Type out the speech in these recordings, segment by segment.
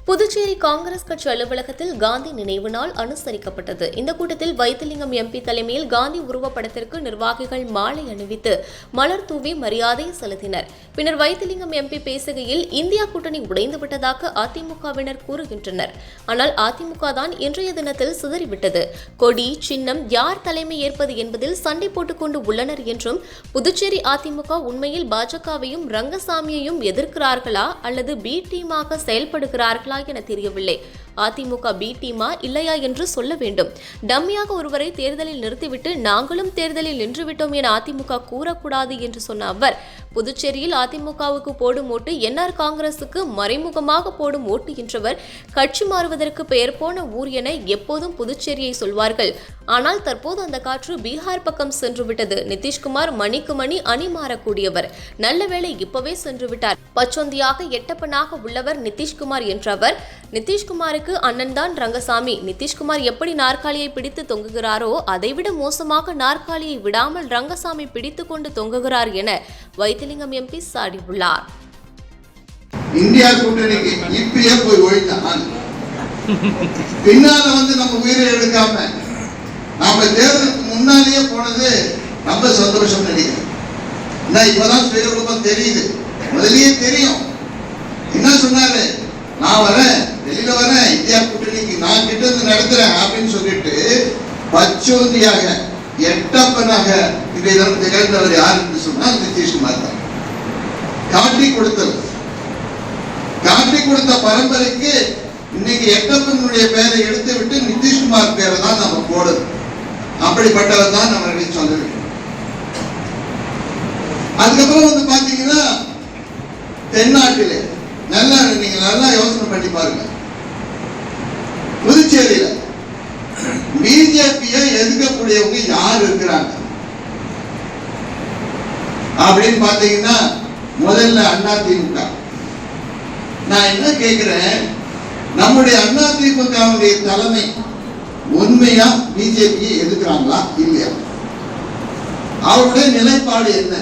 புதுச்சேரி காங்கிரஸ் கட்சி அலுவலகத்தில் காந்தி நினைவு நாள் அனுசரிக்கப்பட்டது. இந்த கூட்டத்தில் வைத்திலிங்கம் எம்பி தலைமையில் காந்தி உருவப்படத்திற்கு நிர்வாகிகள் மாலை அணிவித்து மலர் தூவி மரியாதை செலுத்தினர். பின்னர் வைத்திலிங்கம் எம்பி பேசுகையில் இந்தியா கூட்டணி உடைந்துவிட்டதாக அதிமுகவினர் கூறுகின்றனர். ஆனால் அதிமுக தான் இன்றைய தினத்தில் சிதறிவிட்டது. கொடி சின்னம் யார் தலைமை ஏற்பது என்பதில் சண்டை போட்டுக் கொண்டு உள்ளனர் என்றும், புதுச்சேரி அதிமுக உண்மையில் பாஜகவையும் ரங்கசாமியையும் எதிர்க்கிறார்களா அல்லது பி டீமாக செயல்படுகிறார்களா என தெரியவில்லை. அதிமுக பி டீமா இல்லையா என்று சொல்ல வேண்டும். டம்மியாக ஒருவரை தேர்தலில் நிறுத்திவிட்டு நாங்களும் தேர்தலில் நின்றுவிட்டோம் என அதிமுக கூறக்கூடாது என்று சொன்ன அவர், புதுச்சேரியில் அதிமுகவுக்கு போடும் ஓட்டு என்ஆர் காங்கிரசுக்கு மறைமுகமாக போடும் ஓட்டு என்றவர், கட்சி மாறுவதற்கு பெயர் போன ஊர் என எப்போதும் புதுச்சேரியை சொல்வார்கள். ஆனால் தற்போது அந்த காற்று பீகார் பக்கம் சென்றுவிட்டது. நிதிஷ்குமார் மணிக்கு மணி அணி மாறக்கூடியவர். நல்ல வேளை இப்பவே சென்று விட்டார். பச்சொந்தியாக எட்டப்பனாக உள்ளவர் நிதிஷ்குமார் என்றவர், நிதிஷ்குமாருக்கு அண்ணன் தான் ரங்கசாமி. நிதிஷ்குமார் எப்படி நாற்காலியை பிடித்து தொங்குகிறாரோ அதைவிட மோசமாக நாற்காலியை விடாமல் ரங்கசாமி பிடித்துக் கொண்டு தொங்குகிறார் என வைத்திலிங்கம் எம்பி சாடியுள்ளார். இந்தியா கூட்டணிக்கு இப்பயே போய் ஒழித்தான், பின்னால நம்ம உயிரை எடுக்காம நாம தேர்தலுக்கு முன்னாலேயே போனது ரொம்ப சந்தோஷம் நினைக்கிறேன். இப்பதான் சுயரூபம் தெரியுது, முதலியே தெரியும். என்ன சொன்னாரு, நான் வரேன், வெளியில வரேன், இந்தியா கூட்டணிக்கு நான் கிட்ட இருந்து நடத்துறேன் அப்படின்னு சொல்லிட்டு பச்சோந்தியாக எட்டப்பனாக இன்றைய தினம் திகழ்ந்தவர் யார் என்று சொன்னால் நிதிஷ்குமார் தான். காட்டி கொடுத்த பரம்பரைக்கு இன்னைக்கு எட்டப்பனுடைய பெயரை எடுத்து விட்டு நிதிஷ்குமார் பேரை தான் நம்ம போடுது. அப்படிப்பட்டவர் தான் நம்ம சொல்ல வேண்டும். அதுக்கப்புறம் பாத்தீங்கன்னா தென்னாட்டிலே நீங்க நல்லா யோசனை பண்ணி பாருங்க. புதுச்சேரியில பிஜேபியை எதிர்க்கக்கூடியவங்க யார் இருக்கிறாங்க அப்படின்னு பாத்தீங்கன்னா முதல்ல அதிமுக. நான் என்ன கேட்கிறேன், நம்முடைய அதிமுகவுடைய தலைமை உண்மையா பிஜேபியை எதிர்க்கிறாங்களா இல்லையா? அவருடைய நிலைப்பாடு என்ன?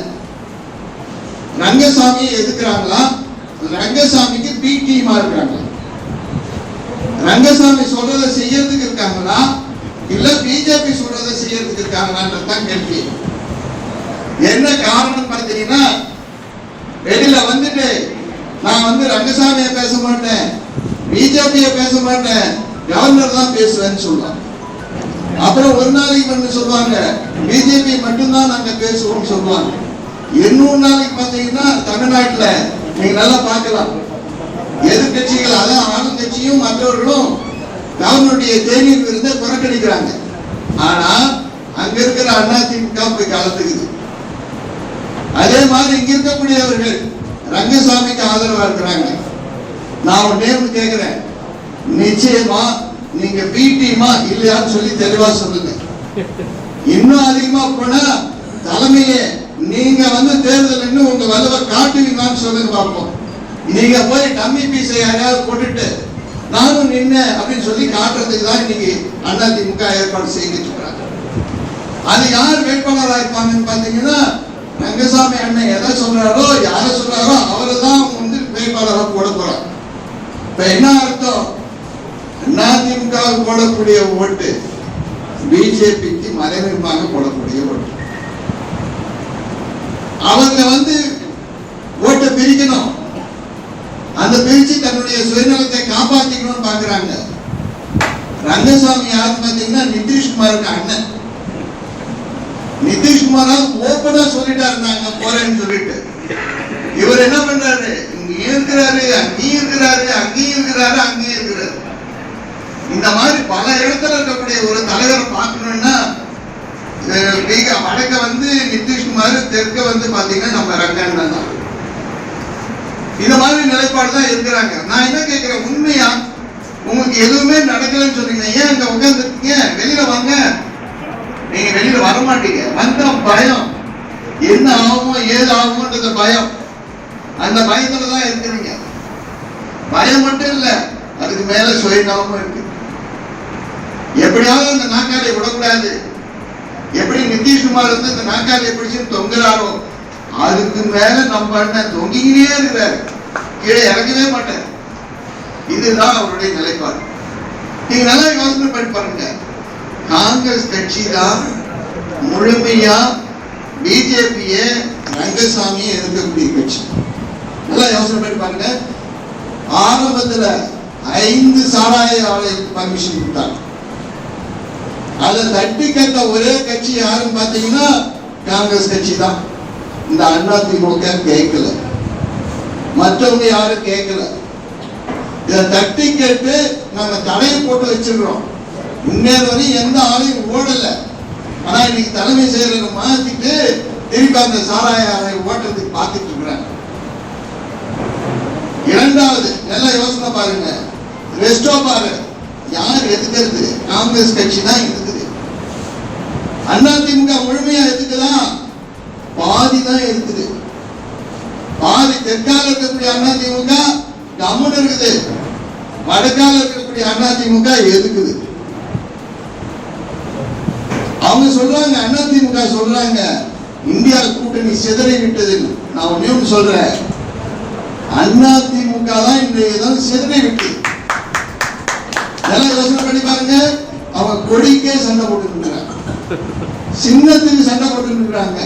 ரங்கசாமியை எதிர்க்கிறாங்களா? ரங்கசாமிக்கு பி டீமா இருக்காங்க? ரங்கசாமி சொல்றதை செய்யறதுக்கு இருக்காங்களா இல்ல பிஜேபி சொல்றதை செய்யறதுக்கு இருக்காங்களான்றதான் கேள்வி. என்ன காரணம் பார்த்தீங்கன்னா, வெளியில வந்துட்டு நான் ரங்கசாமியை பேச மாட்டேன், பிஜேபியை பேச மாட்டேன், கவர்னர் தான் பேசுவேன்னு சொல்லுவாங்க. அப்புறம் ஒரு நாளைக்கு சொல்லுவாங்க பிஜேபி மட்டும்தான் நாங்க பேசுவோம் சொல்லுவாங்க. இன்னொரு நாளைக்கு பாத்தீங்கன்னா தமிழ்நாட்டில் நீங்க நல்லா பார்க்கலாம், எதிர்கட்சிகள் அதான் ஆளுங்கட்சியும் மற்றவர்களும் கவர்னருடைய தேநீர் விருந்தை புறக்கணிக்கிறாங்க. ஆனா அங்க இருக்கிற அதிமுக போய் கலந்துக்குது. அதே மாதிரி இங்க இருக்கக்கூடியவர்கள் ரங்கசாமிக்கு ஆதரவா இருக்கிறாங்க. நான் ஒன்னே கேட்கிறேன், நிச்சயமா நீங்க பி டீமா இல்லையான்னு சொல்லி தெளிவா சொல்லுங்க. இன்னும் அதிகமா போனா தலைமையே நீங்க தேர்தல் இன்னும் உங்க வலுவை காட்டுவீங்கன்னு சொல்லுங்க பார்ப்போம். நீங்க போய் டம்மி பீஸை யாரையாவது போட்டுட்டு நானும் நின்ன அப்படின்னு சொல்லி காட்டுறதுக்கு தான் இன்னைக்கு அதிமுக ஏற்பாடு செய்துட்டு இருக்காங்க. அது யார் வேட்பாளராக இருப்பாங்கன்னு பாத்தீங்கன்னா, ரங்கசாமி அண்ணன் எதை சொல்றாரோ யாரை சொல்றாரோ அவரை தான் வேட்பாளராக போட போறாங்க. இப்ப என்ன அர்த்தம், அதிமுக போடக்கூடிய ஓட்டு பிஜேபிக்கு மறைமுகமாக போடக்கூடிய ஓட்டு. அவங்க ஓட்டை பிரிக்கணும், அந்த பிரிச்சு தன்னுடைய சுயநலத்தை காப்பாற்றிக்கணும்னு பாக்குறாங்க. ரங்கசாமி யாரு பாத்தீங்கன்னா நிதிஷ்குமாருக்கு அண்ணன். நிதிஷ்குமார் ஓப்பனா சொல்லிட்டாரு நாங்க போறேன்னு சொல்லிட்டு. இவர் என்ன பண்றாரு, இங்கேயும் இருக்கிறாரு, அங்கேயும் இருக்கிறாரு, அங்கேயும் இருக்கிறாரு, அங்கேயும் இருக்கிறாரு. இந்த மாதிரி பல இடத்துல இருக்கக்கூடிய ஒரு தலைவரை பார்க்கணும்னா வடக்க நிதிஷ்குமார், தெற்க பாத்தீங்கன்னா நம்ம ரங்கண்ணன் தான். இந்த மாதிரி நிலைப்பாடு தான் இருக்கிறாங்க. நான் என்ன கேட்கிறேன், உண்மையா உங்களுக்கு எதுவுமே நடக்கலன்னு சொன்னீங்க, ஏன் அங்க உட்கார்ந்துருக்கீங்க? வெளியில வாங்க. நீங்க வெளியில வர மாட்டீங்க. வந்த பயம் என்ன ஆகும் ஏது ஆகும்ன்றது பயம். அந்த பயத்துலதான் இருக்கிறீங்க. பயம் மட்டும் இல்ல, அதுக்கு மேல சுயநலமும் இருக்கு. எப்படியாவது அந்த நாற்காலியை விடக்கூடாது. எப்படி நிதிஷ்குமார் இந்த நாற்காலியை பிடிச்சு தொங்குறாரோ அதுக்கு மேல நம்ம அண்ணன் தொங்கிக்கிட்டே இருக்கிறார், கீழே இறங்கவே மாட்டார். இது இதுதான் அவருடைய நிலைப்பாடு. நீங்க நல்லா யோசனை பண்ணி பாருங்க. காங்கிரஸ் கட்சி தான் முழுமையா பிஜேபியை ரங்கசாமியை எதிர்க்கக்கூடிய கட்சி. நல்லா யோசனை பண்ணி பாருங்க. ஆரம்பத்துல 5 சாராய ஆலைகளுக்கு பர்மிஷன் கொடுத்தாங்க. அதை தட்டி கேட்ட ஒரே கட்சி யாருன்னு பாத்தீங்கன்னா காங்கிரஸ் கட்சி தான். இந்த அதிமுக கேட்கல, மற்றவங்க யாரும் கேட்கல. இதை தட்டி கேட்டு நாங்க தடையை போட்டு வச்சிருக்கிறோம். இன்னொரு வரையும் எந்த ஆலையும் ஓடல. ஆனா இன்னைக்கு தலைமை செயலரை மாத்திட்டு திருப்பி அந்த சாராய ஆலை ஓட்டுறதுக்கு பார்த்துட்டு இருக்கிறாங்க. இரண்டாவது நல்லா யோசனை பாருங்க. ரெஸ்டோ பாரு யார் எதுக்கிறது? காங்கிரஸ் கட்சி தான் எதுக்குது. அதிமுக முழுமையா எதுக்குதான்? பாதி தான் இருக்குது. பாதி தெற்கால இருக்கக்கூடிய அதிமுக கம்முன்னு இருக்குது. வடக்கால இருக்கக்கூடிய அதிமுக எதுக்குது. அவங்க சொல்றாங்க, அதிமுக சொல்றாங்க இந்தியா கூட்டணி சிதறி விட்டது. நான் ஒண்ணு சொல்றேன், அதிமுக தான் இன்றைய தான் சிதறி விட்டு. நல்லா யோசனை பண்ணி பாருங்க. அவங்க கொடிக்கே சண்டை போட்டுக்கிறாங்க, சின்னத்துக்கு சண்டை போட்டுக்கிறாங்க,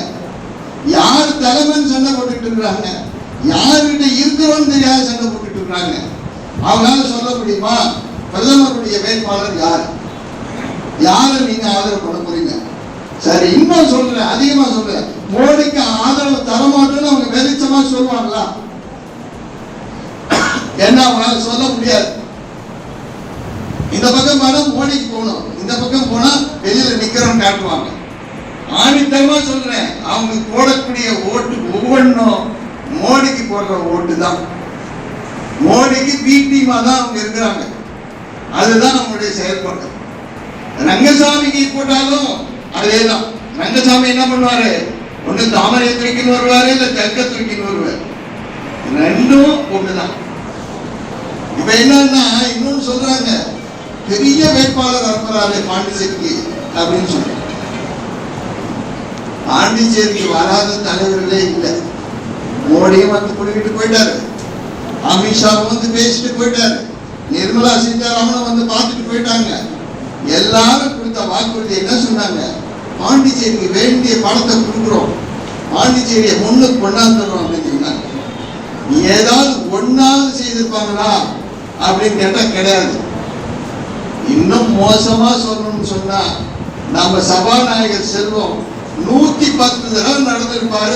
யார் தலைமைன்னு சண்டை போட்டுட்டு இருக்கிறாங்க, யாருகிட்ட இருக்கிறோன்னு தெரியாத சண்டை போட்டுட்டு இருக்கிறாங்க. அவங்களால சொல்ல முடியுமா பிரதமருடைய வேட்பாளர் யார், யாரை நீங்க ஆதரவு பண்ண போறீங்க? சரி, இன்னும் சொல்றேன், அதிகமா சொல்றேன், மோடிக்கு ஆதரவு தரமாட்டோன்னு அவங்க வெளிச்சமா சொல்லுவாங்களா? என்ன அவங்களால சொல்ல முடியாது. இந்த பக்கம் போனா மோடிக்கு போகணும், இந்த பக்கம் போனா வெளியில நிக்கிறோம் காட்டுவாங்க. ஆணித்தரமா சொல்றேன், அவங்க போடக்கூடிய ஓட்டு ஒவ்வொன்றும் மோடிக்கு போடுற ஓட்டு தான். மோடிக்கு பீட்டிமா தான் அவங்க இருக்கிறாங்க. அதுதான் நம்மளுடைய செயல்பாடு. ரங்கசாமிக்கு போட்டாலும் அதேதான். ரங்கசாமி என்ன பண்ணுவாரு? ஒண்ணு தாமரை தூக்கின்னு வருவாரு, இல்ல தெற்க தூக்கின்னு வருவாரு. ரெண்டும் ஒண்ணுதான். இப்ப என்னன்னா இன்னொன்னு சொல்றாங்க, பெரிய வேட்பாளர் அனுப்புறாரு பாண்டிச்சேரிக்கு அப்படின்னு சொல்றாங்க. பாண்டிச்சேரிக்கு வராத தலைவர்களே இல்லை. மோடியும் வந்து குடிக்கிட்டு போயிட்டாரு, அமித்ஷாவும் வந்து பேசிட்டு போயிட்டாரு, நிர்மலா சீதாராமனும் வந்து பார்த்துட்டு போயிட்டாங்க. எல்லாரும் கொடுத்த வாக்குறுதி என்ன சொன்னாங்க? பாண்டிச்சேரிக்கு வேண்டிய பணத்தை கொடுக்குறோம், பாண்டிச்சேரியை முன்னுக்கு கொண்டாந்துடுறோம் அப்படின்னு சொன்னாங்க. ஏதாவது ஒன்னாவது செய்திருப்பாங்களா அப்படின்னு கேட்டா கிடையாது. இன்னும் மோசமா சொல்லணும்னு சொன்னா, நம்ம சபாநாயகர் செல்வம் 110 தடவை நடந்திருப்பாரு.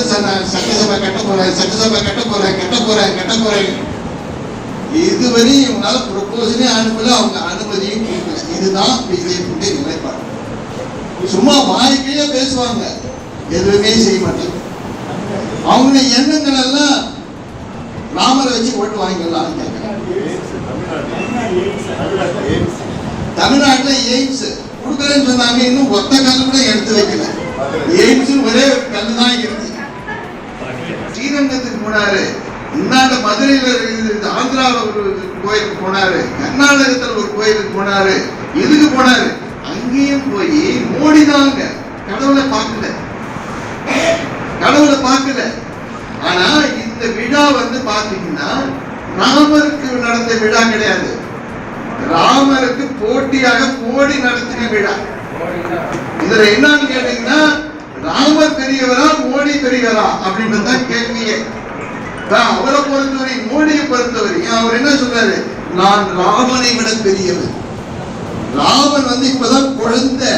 சட்டசபை கட்ட போறேன், சட்டசபை கட்ட போறேன், கட்ட போறேன், கட்ட போறேன். இதுவரை இவங்களால ப்ரொபோசலே அனுப்பல, அவங்க அனுமதியும் கொடுக்கல. இதுதான் பிஜேபி நிலைப்பாடு. சும்மா வாய்க்கையே பேசுவாங்க, எதுவுமே செய்ய மாட்டாங்க. அவங்க எண்ணங்கள் எல்லாம் ராமரை வச்சு ஓட்டு வாங்கிடலாம். தமிழ்நாட்டுல எய்ம்ஸ் கொடுக்குறேன்னு சொன்னாங்க, இன்னும் ஒத்த கல்லு கூட எடுத்து வைக்கல. எய்ம்ஸ் ஒரே கல்லு தான் இருக்கு. ஸ்ரீரங்கத்துக்கு போனாரு, இன்னாண்ட மதுரையில ஆந்திராவில் ஒரு கோயிலுக்கு போனாரு, கர்நாடகத்தில் ஒரு கோயிலுக்கு போனாரு. எதுக்கு போனாரு? அங்கேயும் போய் மோடி தாங்க, கடவுளை பார்க்கல, கடவுளை பார்க்கல. ஆனா இந்த விழா வந்து பாத்தீங்கன்னா ராமருக்கு நடந்த விழா கிடையாது, ராமருக்கு போட்டியாக மோடி நடத்தின விழா. இதுல என்னன்னு கேட்டீங்கன்னா, ராமர் பெரியவரா மோடி பெரியவரா அப்படின்றதான் கேள்வியே. அவரை பொறுத்தவரை, மோடியை பொறுத்தவரை அவர் என்ன சொல்றாரு? நான் ராமனை விட பெரியவர். ராமன் வந்து இப்பதான் குழந்தை.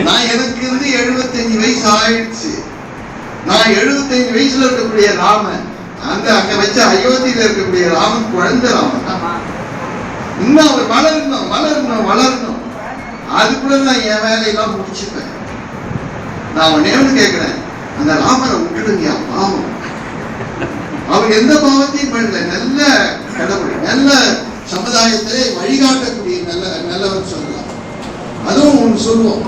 நான் எனக்கு இருந்து 75 வயசு ஆயிடுச்சு. நான் 75 வயசுல இருக்கக்கூடிய ராமன், அங்க வச்ச அயோத்தியில இருக்கக்கூடிய ராமன் குழந்தை ராமன். இன்னும் அவர் வளரணும் வளரணும் வளரணும். அதுக்குள்ள நான் என் வேலையெல்லாம் முடிச்சுப்பேன். நான் ஒண்ணு கேட்கிறேன், அந்த ராமரை விட்டுடுங்க, பாவம். அவர் எந்த பாவத்தையும் பண்ணல, நல்ல கடவுள், நல்ல சமுதாயத்திலே வழிகாட்டக்கூடிய நல்லவர் சொல்லலாம். அதுவும் ஒன்று சொல்லுவோம்,